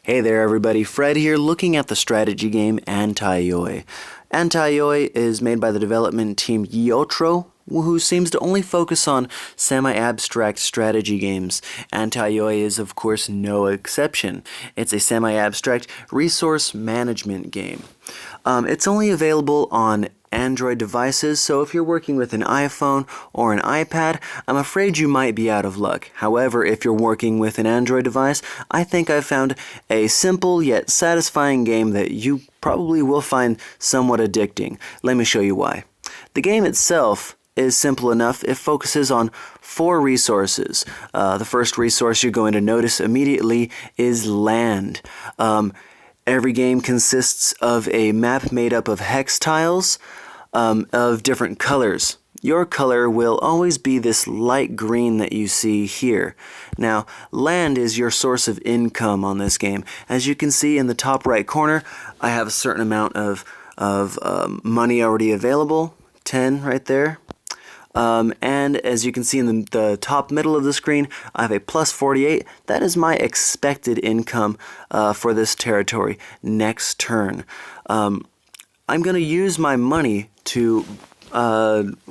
Hey there everybody, Fred here looking at the strategy game Antiyoy. Antiyoy is made by the development team Yiotro, who seems to only focus on semi-abstract strategy games. Antiyoy is of course no exception. It's a semi-abstract resource management game. It's only available on Android devices, so if you're working with an iPhone or an iPad, I'm afraid you might be out of luck. However, if you're working with an Android device, I think I've found a simple yet satisfying game that you probably will find somewhat addicting. Let me show you why. The game itself is simple enough. It focuses on 4 resources. The first resource you're going to notice immediately is land. Every game consists of a map made up of hex tiles of different colors. Your color will always be this light green that you see here. Now, land is your source of income on this game. As you can see in the top right corner, I have a certain amount of money already available, 10 right there. And as you can see in the top middle of the screen, I have a plus 48. That is my expected income for this territory next turn. I'm going to use my money to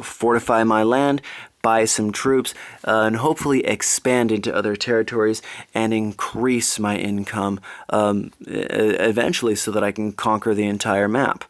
fortify my land, buy some troops, and hopefully expand into other territories and increase my income eventually so that I can conquer the entire map.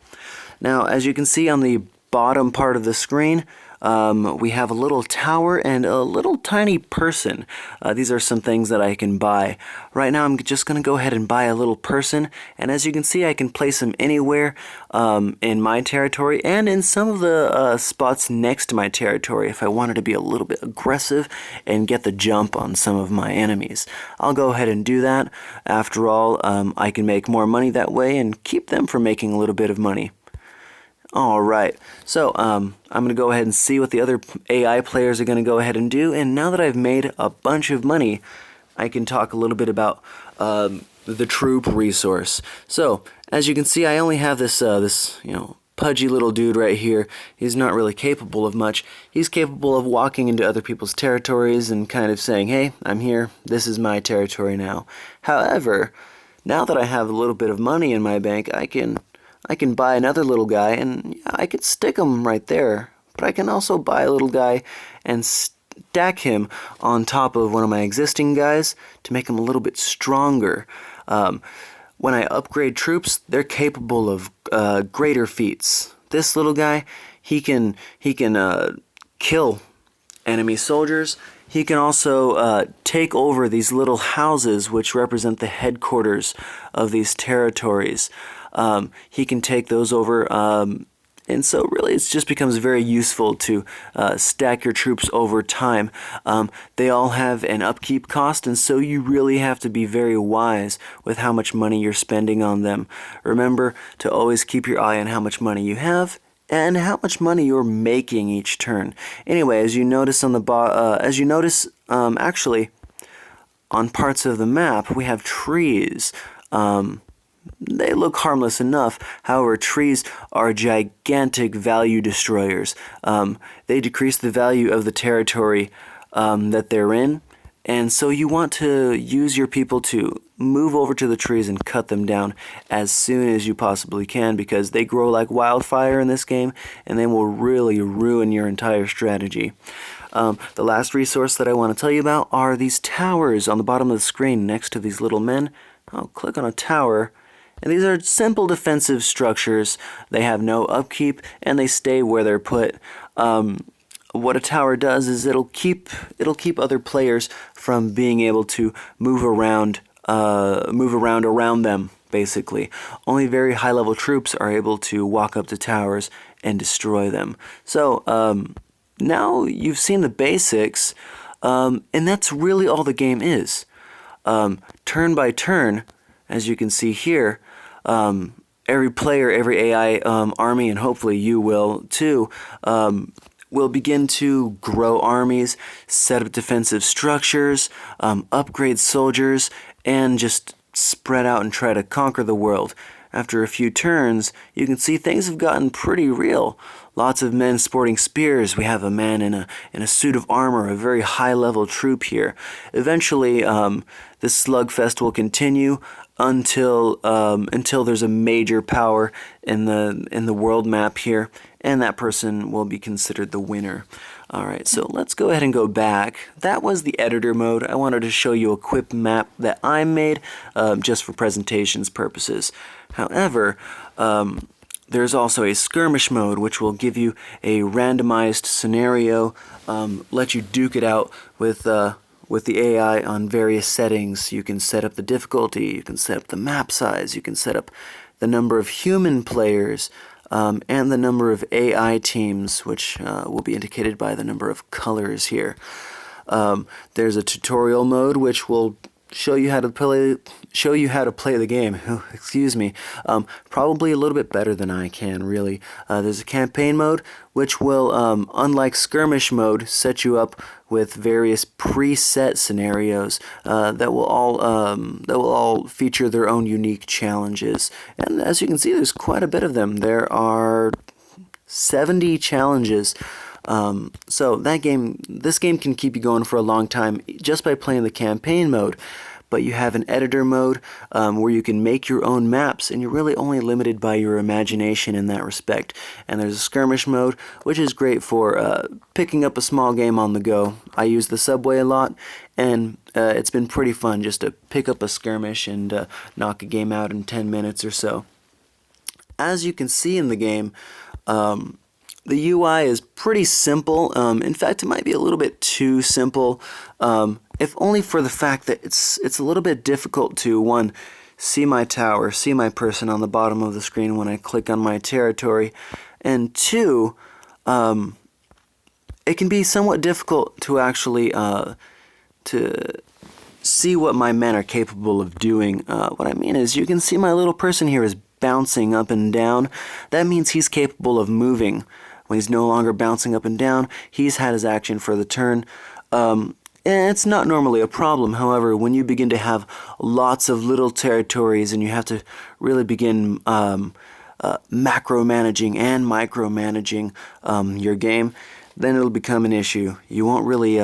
Now, as you can see on the bottom part of the screen, we have a little tower and a little tiny person. These are some things that I can buy. Right now I'm just going to go ahead and buy a little person, and as you can see I can place him anywhere in my territory and in some of the spots next to my territory if I wanted to be a little bit aggressive and get the jump on some of my enemies. I'll go ahead and do that. After all, I can make more money that way and keep them from making a little bit of money. Alright, so I'm going to go ahead and see what the other AI players are going to go ahead and do, and now that I've made a bunch of money, I can talk a little bit about the troop resource. So, as you can see, I only have this pudgy little dude right here. He's not really capable of much. He's capable of walking into other people's territories and kind of saying, hey, I'm here, this is my territory now. However, now that I have a little bit of money in my bank, I can buy another little guy, and I could stick him right there. But I can also buy a little guy and stack him on top of one of my existing guys to make him a little bit stronger. When I upgrade troops, they're capable of greater feats. This little guy, he can kill enemy soldiers. He can also take over these little houses which represent the headquarters of these territories. He can take those over, and so really it just becomes very useful to stack your troops over time. They all have an upkeep cost, and so you really have to be very wise with how much money you're spending on them. Remember to always keep your eye on how much money you have and how much money you're making each turn. Anyway, as you notice on the actually on parts of the map we have trees. They look harmless enough. However, trees are gigantic value destroyers. They decrease the value of the territory that they're in, and so you want to use your people to move over to the trees and cut them down as soon as you possibly can, because they grow like wildfire in this game and they will really ruin your entire strategy. The last resource that I want to tell you about are these towers on the bottom of the screen next to these little men. I'll click on a tower. And these are simple defensive structures. They have no upkeep and they stay where they're put. What a tower does is it'll keep other players from being able to move around them, basically. Only very high level troops are able to walk up to towers and destroy them. So now you've seen the basics, and that's really all the game is. Turn by turn, as you can see here, every player, every AI army, and hopefully you will too, will begin to grow armies, set up defensive structures, upgrade soldiers, and just spread out and try to conquer the world. After a few turns, you can see things have gotten pretty real. Lots of men sporting spears. We have a man in a suit of armor, a very high-level troop here. Eventually, the this slugfest will continue until there's a major power in the world map here, and that person will be considered the winner. Alright, so let's go ahead and go back. That was the editor mode. I wanted to show you a quick map that I made just for presentations purposes. However, there's also a skirmish mode, which will give you a randomized scenario, let you duke it out with the AI on various settings. You can set up the difficulty, you can set up the map size, you can set up the number of human players, and the number of AI teams, which will be indicated by the number of colors here. There's a tutorial mode, which will show you how to play the game. Excuse me. Probably a little bit better than I can, really. There's a campaign mode, which will, unlike skirmish mode, set you up with various preset scenarios that will all feature their own unique challenges. And as you can see, there's quite a bit of them. There are 70 challenges. So this game can keep you going for a long time just by playing the campaign mode. But you have an editor mode where you can make your own maps, and you're really only limited by your imagination in that respect. And there's a skirmish mode, which is great for picking up a small game on the go. I use the subway a lot, and it's been pretty fun just to pick up a skirmish and knock a game out in 10 minutes or so. As you can see in the game, the UI is pretty simple. In fact, it might be a little bit too simple, if only for the fact that it's a little bit difficult to, one, see my tower, see my person on the bottom of the screen when I click on my territory, and two, it can be somewhat difficult to actually to see what my men are capable of doing. What I mean is, you can see my little person here is bouncing up and down. That means he's capable of moving. When he's no longer bouncing up and down, he's had his action for the turn. And it's not normally a problem. However, when you begin to have lots of little territories and you have to really begin macro-managing and micro-managing your game, then it'll become an issue. You won't really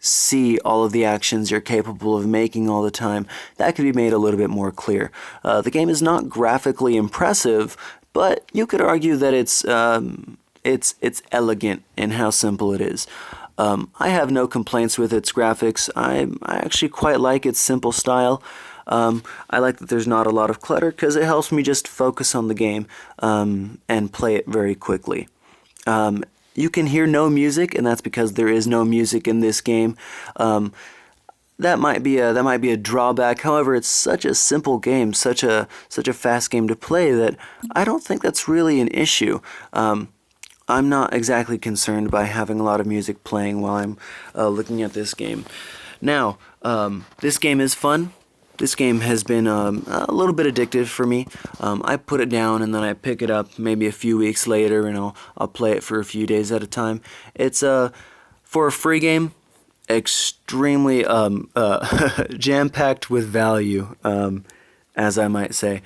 see all of the actions you're capable of making all the time. That could be made a little bit more clear. The game is not graphically impressive, but you could argue that it's elegant in how simple it is. I have no complaints with its graphics. I actually quite like its simple style. I like that there's not a lot of clutter because it helps me just focus on the game and play it very quickly. You can hear no music, and that's because there is no music in this game. That might be a drawback. However, it's such a simple game, such a fast game to play, that I don't think that's really an issue. I'm not exactly concerned by having a lot of music playing while I'm looking at this game. Now, this game is fun. This game has been a little bit addictive for me. I put it down and then I pick it up maybe a few weeks later, and I'll play it for a few days at a time. It's for a free game, extremely jam-packed with value, as I might say.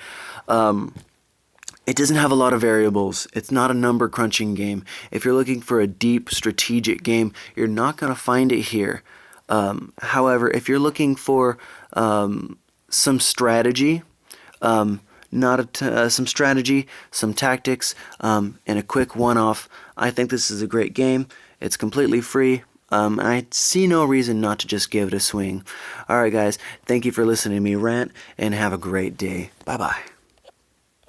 It doesn't have a lot of variables. It's not a number crunching game. If you're looking for a deep strategic game, you're not going to find it here. However, if you're looking for some strategy, some strategy, some tactics, and a quick one-off, I think this is a great game. It's completely free. I see no reason not to just give it a swing. Alright guys, thank you for listening to me rant, and have a great day. Bye-bye.